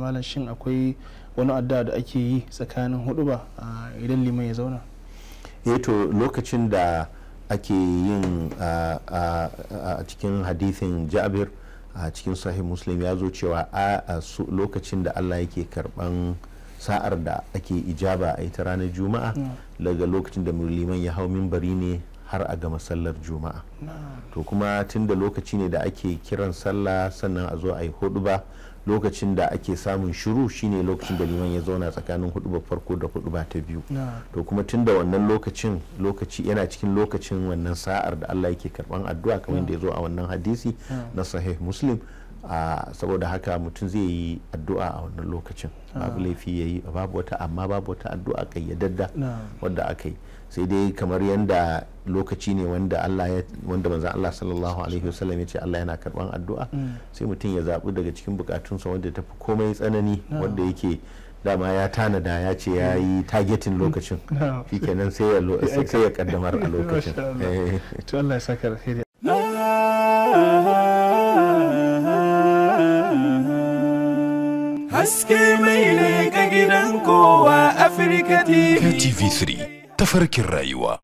malam shin akwai wani addu'a da ake yi tsakanin huduba idan liman ya zauna? To lokacin da ake yin a cikin hadithin Jabir a cikin sahih Muslim ya zo cewa a lokacin da Allah yake karban sa'ar da ake ijaba a ita ranar Juma'a daga lokacin da liman ya hau minbari ne har a gama sallar Juma'a. To kuma tun da lokaci ne da ake kiran sallah sannan a zo a yi huduba, lokacin da ake samun shiru shine lokacin da liman ya zauna tsakanin hudubar farko da huduba ta biyu. To kuma tun da wannan lokaci yana cikin lokacin wannan sa'ar da Allah yake karban addu'a kamar da ya zo a wannan hadisi na sahih Muslim, saboda haka mutum zai yi addu'a a wannan lokacin, babu laifi yayi, babu wata addu'a kayyadadda wadda aka yi, sai dai kamar yadda lokaci ne wanda manzon Allah sallallahu alaihi wasallam ya ce Allah yana karban addu'a, sai mutum ya zaɓi daga cikin bukatunsa wanda tafi komai tsanani, wanda yake dama ya tanada ya ce ya yi targetin lokacin, shikenan sai ya kaddamar a lokacin. To Allah ya saka alheri. Haske mai ne ga gidan kowa Afirka TV. TV3 tafarkin rayuwa.